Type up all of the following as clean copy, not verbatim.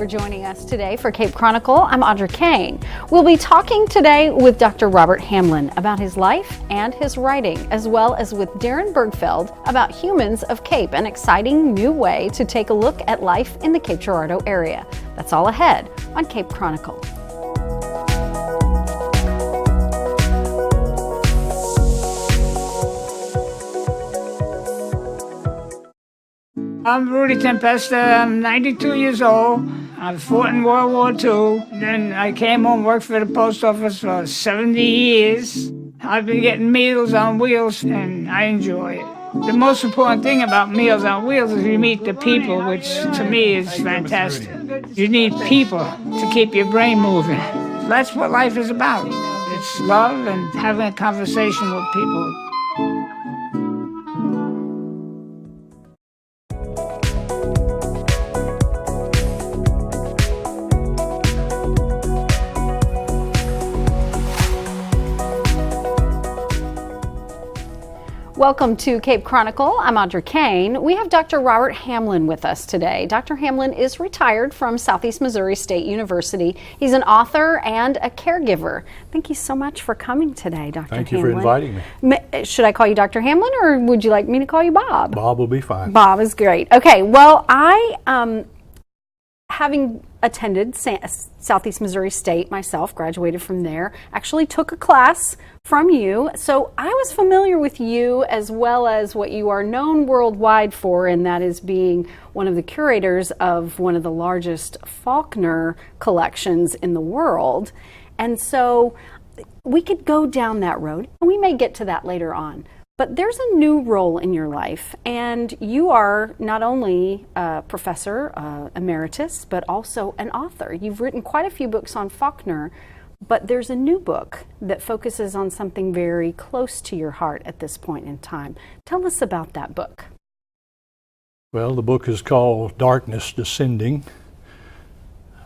joining us today for Cape Chronicle. I'm Audra Kane. We'll be talking today with Dr. Robert Hamlin about his life and his writing, as well as with Darren Bergfeld about Humans of Cape, an exciting new way to take a look at life in the Cape Girardeau area. That's all ahead on Cape Chronicle. I'm Rudy Tempesta. I'm 92 years old. I fought in World War II. Then I came home, worked for the post office for 70 years. I've been getting Meals on Wheels, and I enjoy it. The most important thing about Meals on Wheels is you meet the people, which to me is fantastic. You need people to keep your brain moving. That's what life is about. It's love and having a conversation with people. Welcome to Cape Chronicle. I'm Audra Kane. We have Dr. Robert Hamlin with us today. Dr. Hamlin is retired from Southeast Missouri State University. He's an author and a caregiver. Thank you so much for coming today, Dr. Hamlin. Thank you for inviting me. Should I call you Dr. Hamlin, or would you like me to call you Bob? Bob will be fine. Bob is great. Okay, well, I, having attended Southeast Missouri State myself, graduated from there, actually took a class from you, so I was familiar with you as well as what you are known worldwide for, and that is being one of the curators of one of the largest Faulkner collections in the world. And so we could go down that road, and we may get to that later on. But there's a new role in your life, and you are not only a professor emeritus, but also an author. You've written quite a few books on Faulkner, but there's a new book that focuses on something very close to your heart at this point in time. Tell us about that book. Well, the book is called Darkness Descending,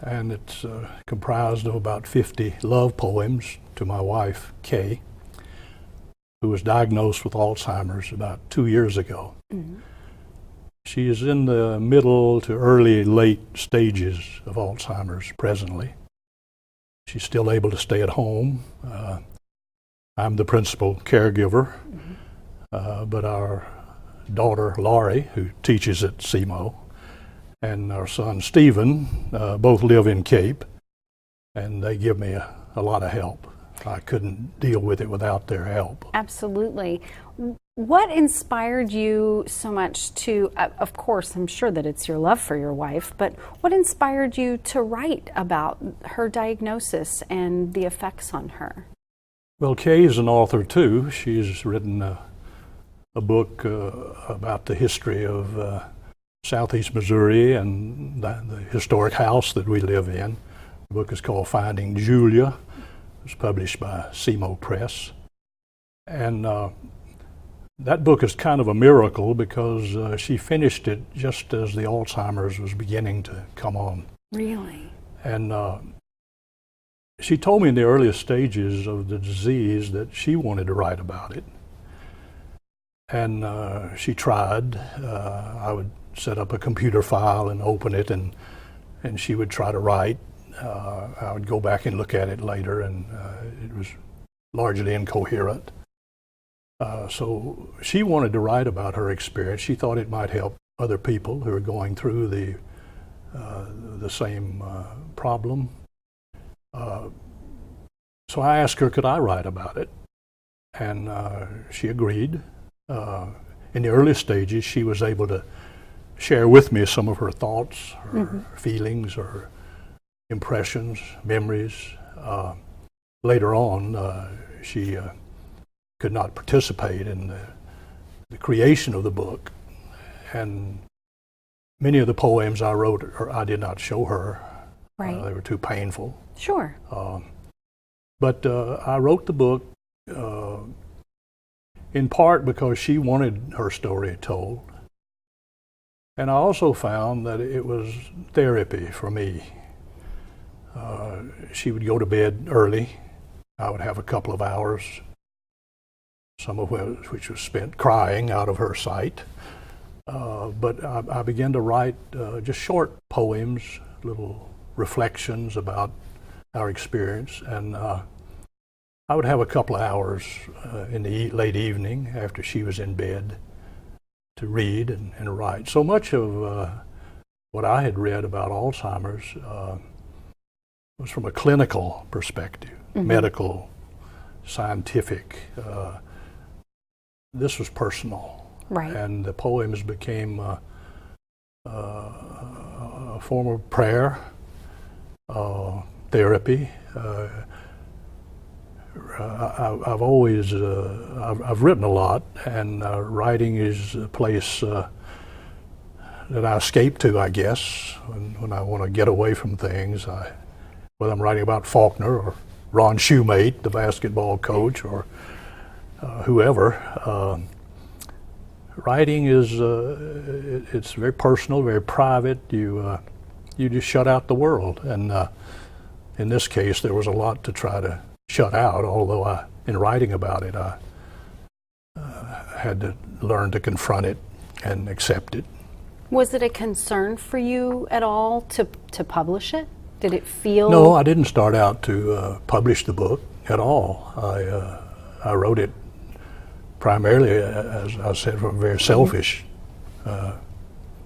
and it's comprised of about 50 love poems to my wife, Kay, who was diagnosed with Alzheimer's about 2 years ago. Mm-hmm. She is in the middle to late stages of Alzheimer's presently. She's still able to stay at home. I'm the principal caregiver, but our daughter, Laurie, who teaches at SEMO, and our son, Stephen, both live in Cape, and they give me a lot of help. I couldn't deal with it without their help. Absolutely. What inspired you so much to, of course, I'm sure that it's your love for your wife, but what inspired you to write about her diagnosis and the effects on her? Well, Kay is an author too. She's written a book about the history of Southeast Missouri and the historic house that we live in. The book is called Finding Julia. It was published by SEMO Press. And that book is kind of a miracle because she finished it just as the Alzheimer's was beginning to come on. Really? And she told me in the earliest stages of the disease that she wanted to write about it. And she tried. I would set up a computer file and open it, and she would try to write. I would go back and look at it later, and it was largely incoherent. So she wanted to write about her experience. She thought it might help other people who are going through the same problem. So I asked her, could I write about it? And she agreed. In the early stages, she was able to share with me some of her thoughts, her feelings, her impressions, memories. Later on, she could not participate in the creation of the book, and many of the poems I wrote, I did not show her. Right. They were too painful. Sure. But I wrote the book in part because she wanted her story told, and I also found that it was therapy for me. She would go to bed early. I would have a couple of hours, some of which was spent crying out of her sight. But I began to write just short poems, little reflections about our experience, and I would have a couple of hours in the late evening after she was in bed to read and write. So much of what I had read about Alzheimer's was from a clinical perspective, medical, scientific. This was personal. Right. And the poems became a form of prayer, therapy. I've always I've written a lot, and writing is a place that I escape to, I guess, when I want to get away from things. Whether I'm writing about Faulkner or Ron Shoemate, the basketball coach, or whoever. Writing is it's very personal, very private. You just shut out the world, and in this case, there was a lot to try to shut out. Although in writing about it, I had to learn to confront it and accept it. Was it a concern for you at all to publish it? Did it feel? No, I didn't start out to publish the book at all. I wrote it primarily, as I said, for a very selfish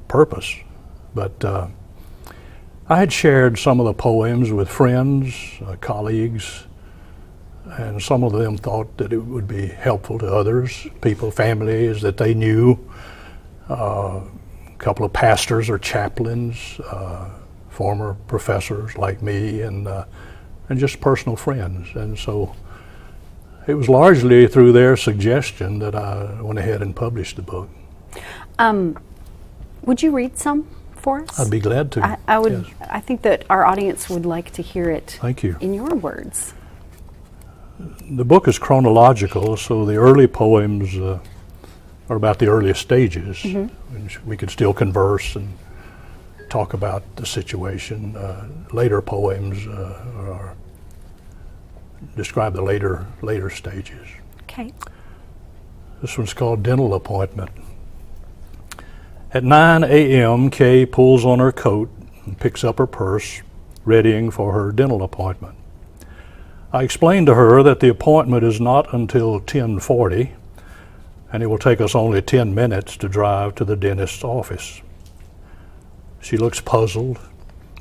purpose. But I had shared some of the poems with friends, colleagues, and some of them thought that it would be helpful to others, people, families that they knew, a couple of pastors or chaplains, former professors like me, and just personal friends. And so it was largely through their suggestion that I went ahead and published the book. Would you read some for us? I'd be glad to. I would. Yes. I think that our audience would like to hear it. Thank you. In your words. The book is chronological, so the early poems are about the earliest stages. We could still converse and talk about the situation. Later poems describe the later stages. Okay. This one's called Dental Appointment. At 9 a.m., Kay pulls on her coat and picks up her purse, readying for her dental appointment. I explain to her that the appointment is not until 10:40, and it will take us only 10 minutes to drive to the dentist's office. She looks puzzled,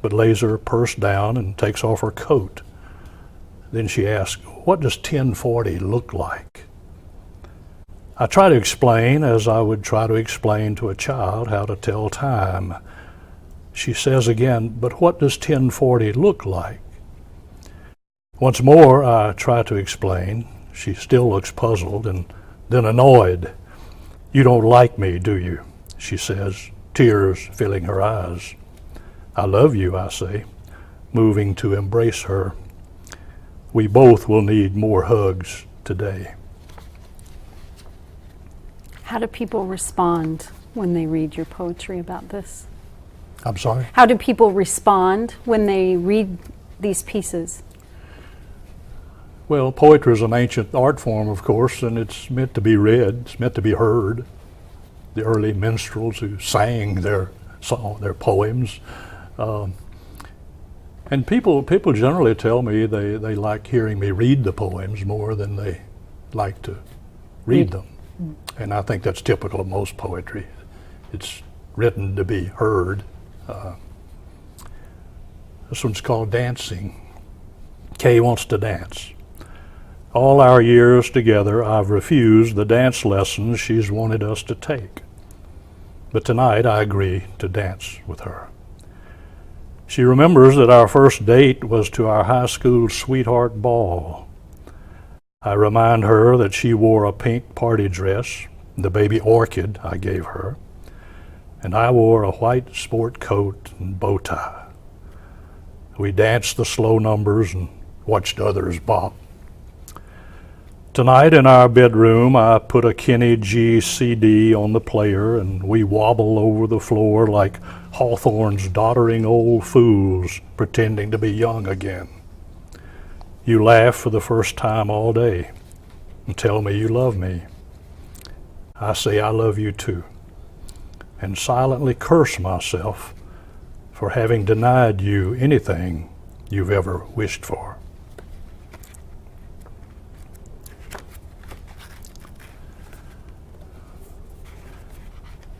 but lays her purse down and takes off her coat. Then she asks, "What does 10:40 look like?" I try to explain as I would try to explain to a child how to tell time. She says again, "But what does 10:40 look like?" Once more I try to explain. She still looks puzzled and then annoyed. "You don't like me, do you?" she says, tears filling her eyes. "I love you," I say, moving to embrace her. "We both will need more hugs today." How do people respond when they read your poetry about this? I'm sorry? How do people respond when they read these pieces? Well, poetry is an ancient art form, of course, and it's meant to be read. It's meant to be heard. The early minstrels who sang their poems. And people generally tell me they like hearing me read the poems more than they like to read them. And I think that's typical of most poetry. It's written to be heard. This one's called Dancing. Kay wants to dance. All our years together, I've refused the dance lessons she's wanted us to take. But tonight I agree to dance with her. She remembers that our first date was to our high school sweetheart ball. I remind her that she wore a pink party dress, the baby orchid I gave her, and I wore a white sport coat and bow tie. We danced the slow numbers and watched others bop. Tonight in our bedroom, I put a Kenny G CD on the player, and we wobble over the floor like Hawthorne's doddering old fools pretending to be young again. You laugh for the first time all day and tell me you love me. I say I love you too, and silently curse myself for having denied you anything you've ever wished for.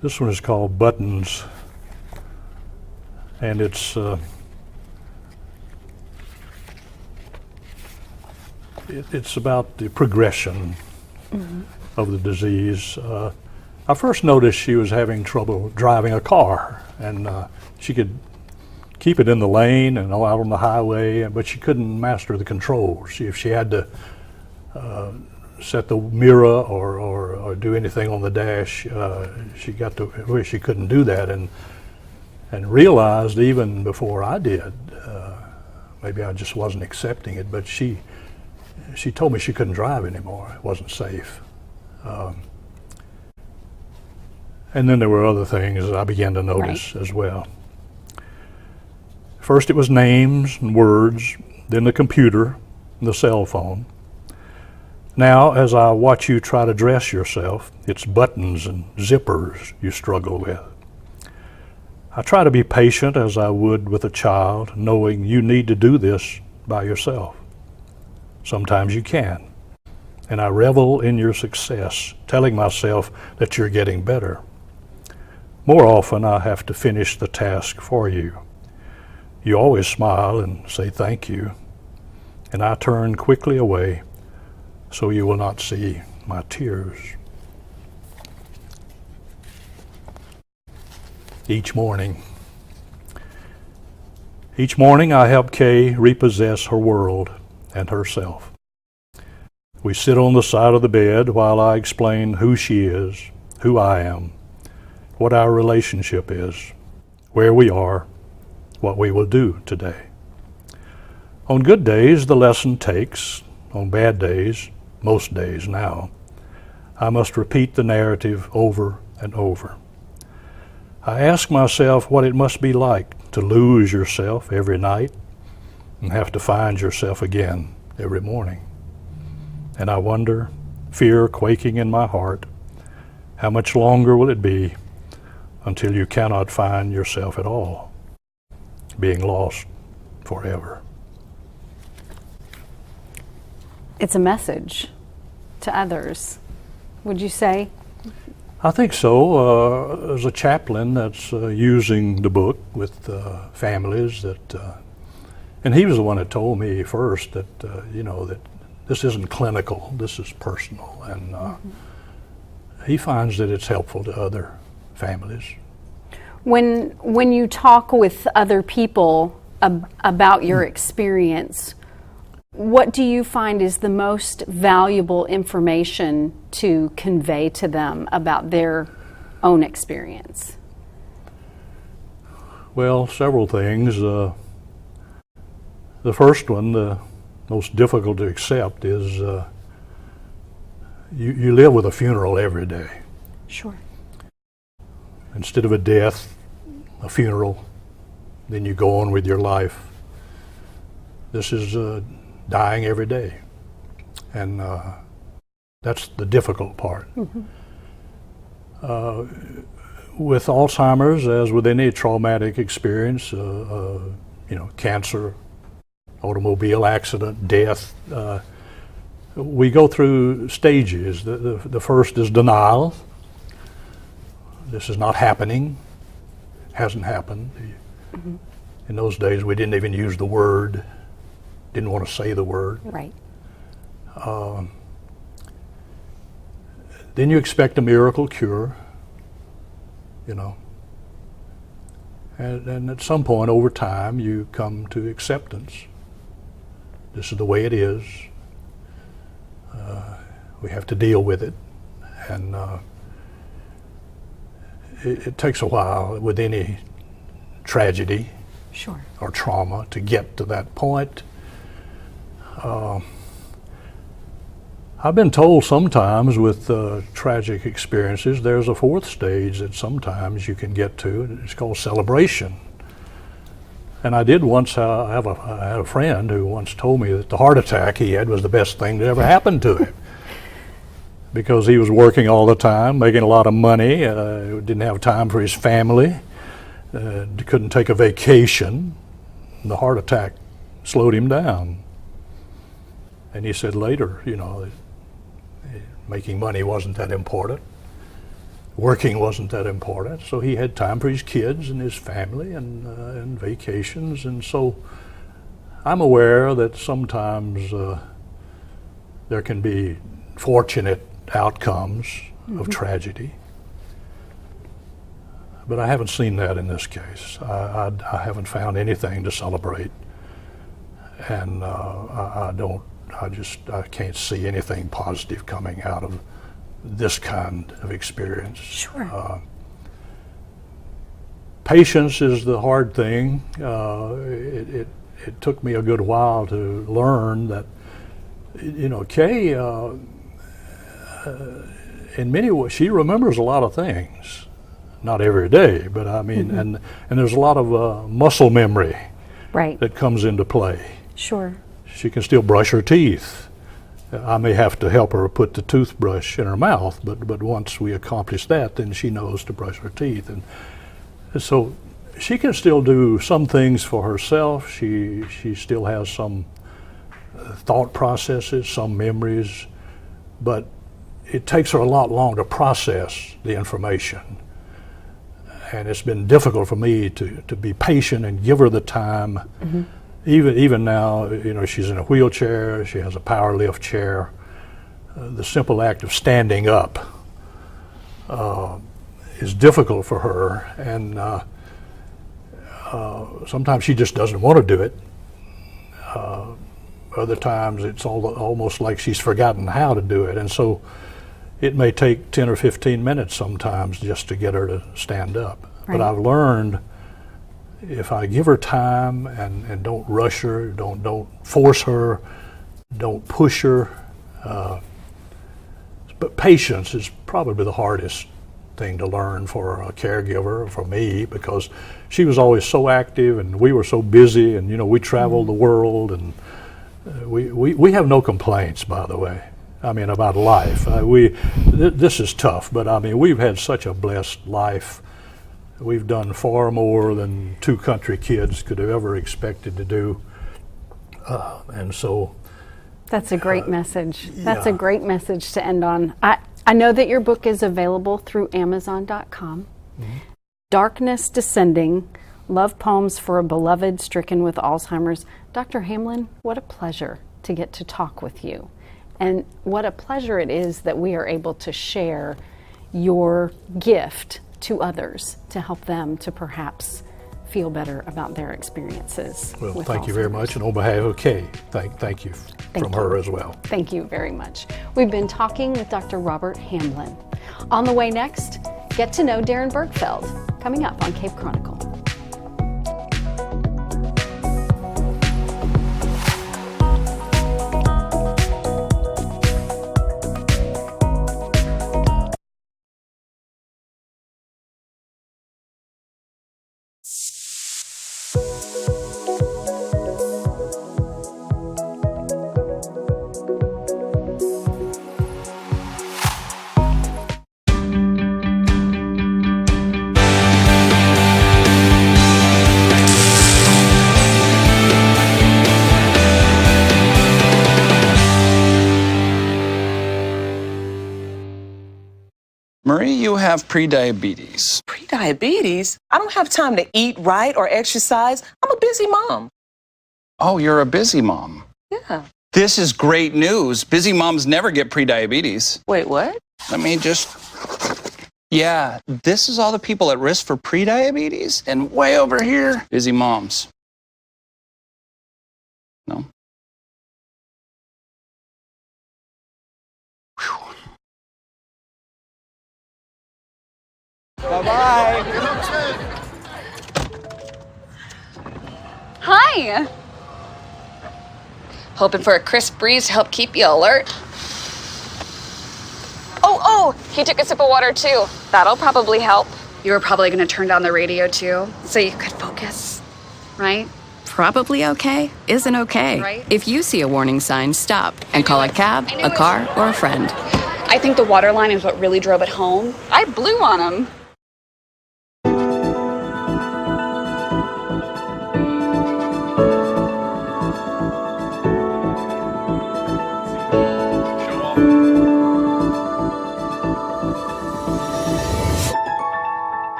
This one is called Buttons, and it's about the progression of the disease. I first noticed she was having trouble driving a car, and she could keep it in the lane and out on the highway, but she couldn't master the controls. If she had to set the mirror or do anything on the dash, she got to where she couldn't do that, and realized even before I did, maybe I just wasn't accepting it, but she told me she couldn't drive anymore. It wasn't safe. And then there were other things I began to notice as well. First it was names and words, then the computer, the cell phone. Now, as I watch you try to dress yourself, it's buttons and zippers you struggle with. I try to be patient as I would with a child, knowing you need to do this by yourself. Sometimes you can, and I revel in your success, telling myself that you're getting better. More often, I have to finish the task for you. You always smile and say thank you, and I turn quickly away so you will not see my tears. Each morning I help Kay repossess her world and herself. We sit on the side of the bed while I explain who she is, who I am, what our relationship is, where we are, what we will do today. On good days, the lesson takes. On bad days, most days now, I must repeat the narrative over and over. I ask myself what it must be like to lose yourself every night and have to find yourself again every morning. And I wonder, fear quaking in my heart, how much longer will it be until you cannot find yourself at all, being lost forever? It's a message to others, would you say? I think so. As a chaplain that's using the book with families, and he was the one that told me first that that this isn't clinical, this is personal, and he finds that it's helpful to other families. When you talk with other people about your experience, what do you find is the most valuable information to convey to them about their own experience? Well, several things. The first one, the most difficult to accept, is you live with a funeral every day. Sure. Instead of a death, a funeral, then you go on with your life. This is dying every day, and that's the difficult part. With Alzheimer's, as with any traumatic experience, cancer, automobile accident, death, we go through stages. The first is denial. This is not happening, hasn't happened. In those days, we didn't even use the word, didn't want to say the word. Right. Then you expect a miracle cure, and at some point over time you come to acceptance. This is the way it is. We have to deal with it, and it takes a while with any tragedy. Sure. Or trauma to get to that point. I've been told sometimes with tragic experiences, there's a fourth stage that sometimes you can get to. It's called celebration. And I did once, I had a friend who once told me that the heart attack he had was the best thing that ever happened to him. Because he was working all the time, making a lot of money, didn't have time for his family, couldn't take a vacation. The heart attack slowed him down. And he said later, making money wasn't that important. Working wasn't that important. So he had time for his kids and his family and vacations. And so I'm aware that sometimes there can be fortunate outcomes of tragedy. But I haven't seen that in this case. I haven't found anything to celebrate. And I can't see anything positive coming out of this kind of experience. Sure. Patience is the hard thing. It took me a good while to learn that, Kay, in many ways, she remembers a lot of things. Not every day, but I mean, and there's a lot of muscle memory that comes into play. Sure. She can still brush her teeth. I may have to help her put the toothbrush in her mouth, but once we accomplish that, then she knows to brush her teeth. And so she can still do some things for herself. She still has some thought processes, some memories, but it takes her a lot longer to process the information. And it's been difficult for me to be patient and give her the time. Even now, she's in a wheelchair, she has a power lift chair. The simple act of standing up is difficult for her, and sometimes she just doesn't want to do it. Other times it's almost like she's forgotten how to do it, and so it may take 10 or 15 minutes sometimes just to get her to stand up. Right. But I've learned if I give her time and don't rush her, don't force her, don't push her, but patience is probably the hardest thing to learn for a caregiver, for me, because she was always so active and we were so busy, and we traveled the world, and we have no complaints, by the way. I mean, about life. This is tough, but I mean, we've had such a blessed life. We've done far more than two country kids could have ever expected to do, and so. That's a great message. That's a great message to end on. I know that your book is available through Amazon.com. Darkness Descending, Love Poems for a Beloved Stricken with Alzheimer's. Dr. Hamlin, what a pleasure to get to talk with you. And what a pleasure it is that we are able to share your gift to others to help them to perhaps feel better about their experiences. Well, thank you very much. And on behalf of Kay, thank you from her as well. Thank you very much. We've been talking with Dr. Robert Hamlin. On the way next, get to know Darren Bergfeld, coming up on Cape Chronicle. Marie, you have prediabetes. Prediabetes? I don't have time to eat right or exercise. I'm a busy mom. Oh, you're a busy mom. Yeah. This is great news. Busy moms never get prediabetes. Wait, what? Let me just... Yeah, this is all the people at risk for prediabetes, and way over here, busy moms. No? Bye-bye. Hi. Hoping for a crisp breeze to help keep you alert. Oh, he took a sip of water too. That'll probably help. You were probably going to turn down the radio too, so you could focus, right? Probably okay isn't okay. Right. If you see a warning sign, stop and call a cab, a car, or a friend. I think the water line is what really drove it home. I blew on him.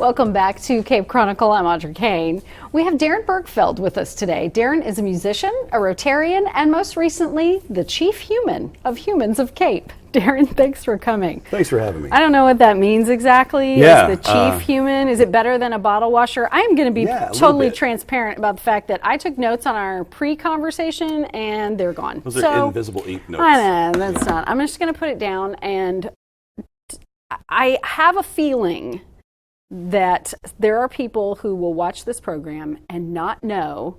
Welcome back to Cape Chronicle. I'm Audrey Kane. We have Darren Bergfeld with us today. Darren is a musician, a Rotarian, and most recently, the chief human of Humans of Cape. Darren, thanks for coming. Thanks for having me. I don't know what that means exactly. Yeah, Is the chief human, is it better than a bottle washer? I'm going to be totally transparent about the fact that I took notes on our pre-conversation and they're gone. Those are invisible ink notes. I know, that's not. I'm just going to put it down, and I have a feeling that there are people who will watch this program and not know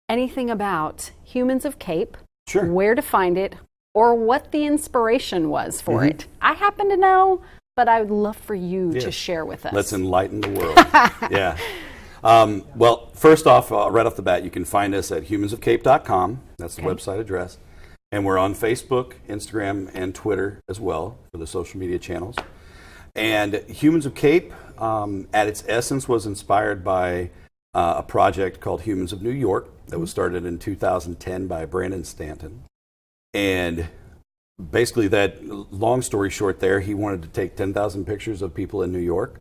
anything about Humans of Cape, where to find it, or what the inspiration was for it. I happen to know, but I would love for you to share with us. Let's enlighten the world. Yeah. Well, first off, right off the bat, you can find us at humansofcape.com. That's the website address. And we're on Facebook, Instagram, and Twitter as well for the social media channels. And Humans of Cape, at its essence, was inspired by a project called Humans of New York that was started in 2010 by Brandon Stanton. And basically, that long story short there, he wanted to take 10,000 pictures of people in New York.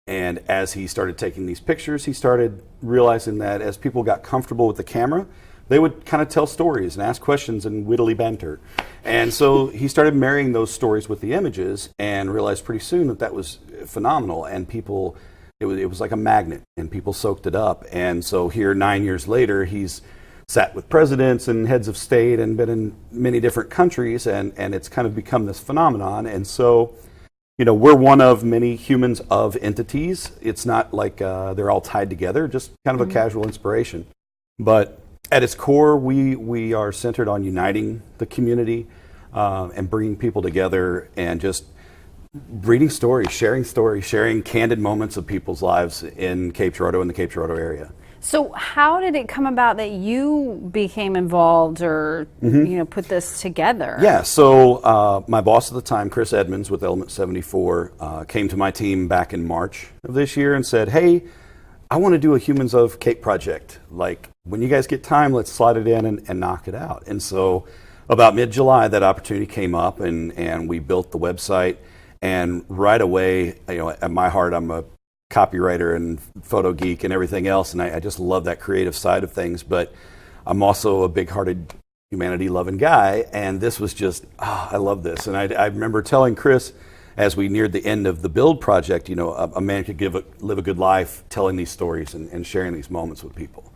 And as he started taking these pictures, he started realizing that as people got comfortable with the camera, they would kind of tell stories and ask questions and wittily banter. And so he started marrying those stories with the images and realized pretty soon that that was phenomenal. And people, it was like a magnet, and people soaked it up. And so here, 9 years later, he's sat with presidents and heads of state and been in many different countries, and it's kind of become this phenomenon. And so, you know, we're one of many humans of entities. It's not like they're all tied together, just kind of a casual inspiration. But at its core, we are centered on uniting the community and bringing people together and just reading stories, sharing candid moments of people's lives in Cape Girardeau and the Cape Girardeau area. So how did it come about that you became involved or put this together? Yeah, so my boss at the time, Chris Edmonds with Element 74, came to my team back in March of this year and said, hey, I want to do a Humans of Cape project. Like, when you guys get time, let's slide it in and knock it out. And so about mid-July, that opportunity came up, and we built the website. And right away, you know, at my heart, I'm a copywriter and photo geek and everything else, and I just love that creative side of things. But I'm also a big-hearted, humanity-loving guy, and this was just, I love this. And I remember telling Chris, as we neared the end of the build project, you know, a man could live a good life telling these stories and sharing these moments with people.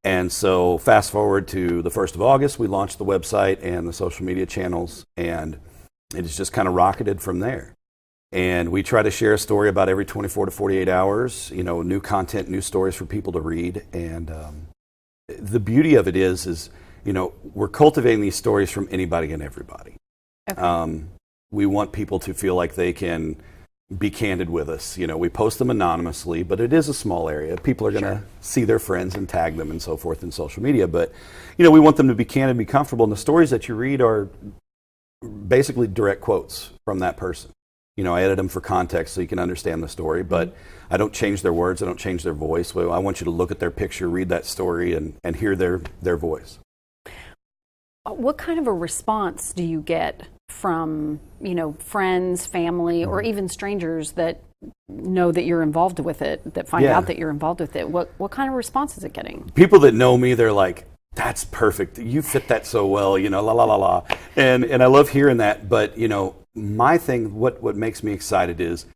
And so fast forward to the 1st of August, we launched the website and the social media channels, and it has just kind of rocketed from there. And we try to share a story about every 24 to 48 hours, you know, new content, new stories for people to read. And the beauty of it is, you know, we're cultivating these stories from anybody and everybody. Okay. We want people to feel like they can be candid with us. You know, we post them anonymously, but it is a small area. People are going to see their friends and tag them and so forth in social media. But, you know, we want them to be candid, be comfortable. And the stories that you read are basically direct quotes from that person. You know, I edit them for context so you can understand the story, but I don't change their words. I don't change their voice. Well, I want you to look at their picture, read that story, and hear their voice. What kind of a response do you get from, you know, friends, family, or even strangers that know that you're involved with it, that find out that you're involved with it? What kind of response is it getting? People that know me, they're like, that's perfect. You fit that so well, you know, la, la, la, la. And I love hearing that. But, you know, my thing, what makes me excited is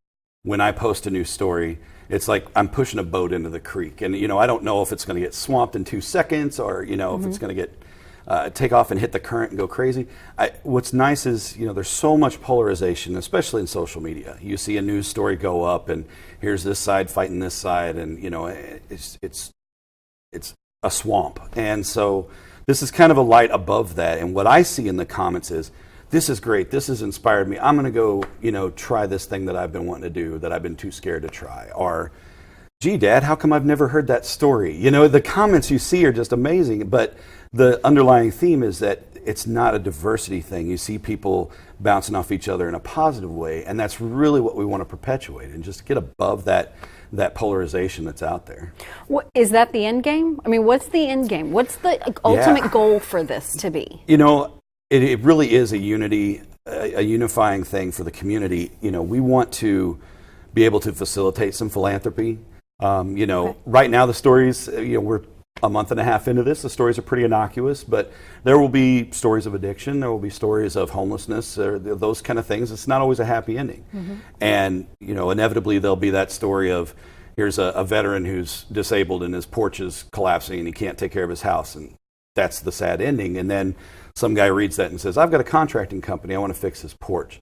when I post a new story, it's like I'm pushing a boat into the creek. And, you know, I don't know if it's going to get swamped in 2 seconds or, you know, if it's going to get take off and hit the current and go crazy. What's nice is, you know, there's so much polarization, especially in social media. You see a news story go up, and here's this side fighting this side, and, you know, it's a swamp. And so this is kind of a light above that. And what I see in the comments is, this is great. This has inspired me. I'm going to go, you know, try this thing that I've been wanting to do that I've been too scared to try. Or, gee, Dad, how come I've never heard that story? You know, the comments you see are just amazing. But the underlying theme is that it's not a diversity thing. You see people bouncing off each other in a positive way, and that's really what we want to perpetuate and just get above that polarization that's out there. What, is that the end game? I mean, what's the end game? What's the ultimate goal for this to be? You know, it really is a unifying thing for the community. You know, we want to be able to facilitate some philanthropy. Right now the stories, we're a month and a half into this. The stories are pretty innocuous, but there will be stories of addiction. There will be stories of homelessness, or those kind of things. It's not always a happy ending. And, inevitably there'll be that story of, here's a veteran who's disabled and his porch is collapsing and he can't take care of his house. And that's the sad ending. And then some guy reads that and says, I've got a contracting company. I want to fix his porch.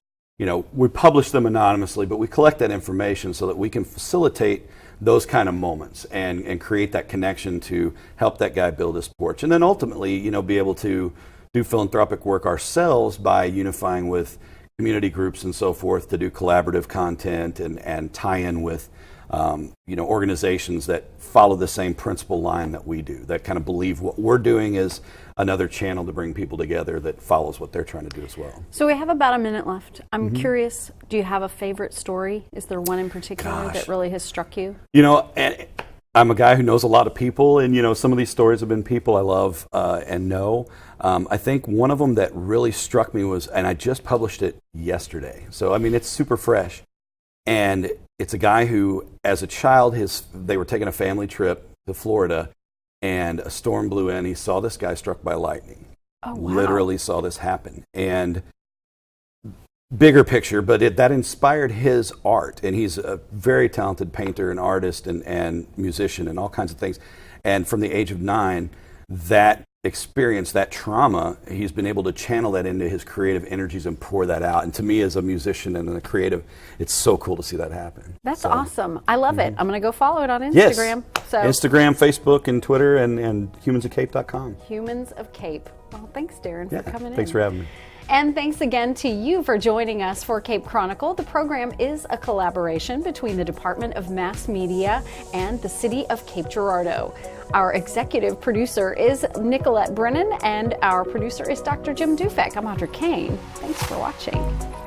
We publish them anonymously, but we collect that information so that we can facilitate those kind of moments and create that connection to help that guy build his porch. And then ultimately, be able to do philanthropic work ourselves by unifying with community groups and so forth to do collaborative content and tie in with organizations that follow the same principle line that we do, that kind of believe what we're doing is another channel to bring people together that follows what they're trying to do as well. So we have about a minute left. I'm curious, do you have a favorite story? Is there one in particular that really has struck you? And I'm a guy who knows a lot of people, and some of these stories have been people I love and know. I think one of them that really struck me was, and I just published it yesterday, so it's super fresh. And it's a guy who, as a child, they were taking a family trip to Florida, and a storm blew in. He saw this guy struck by lightning. Oh, wow. Literally saw this happen. And bigger picture, but that inspired his art. And he's a very talented painter and artist and musician and all kinds of things. And from the age of 9, that experience, that trauma, he's been able to channel that into his creative energies and pour that out. And to me, as a musician and a creative, it's so cool to see that happen. That's awesome. I love it. I'm going to go follow it on Instagram. Yes. Instagram, Facebook, and Twitter, and humansofcape.com. Humans of Cape. Well, thanks, Darren, for coming in. Thanks for having me. And thanks again to you for joining us for Cape Chronicle. The program is a collaboration between the Department of Mass Media and the City of Cape Girardeau. Our executive producer is Nicolette Brennan, and our producer is Dr. Jim Dufek. I'm Audra Kane. Thanks for watching.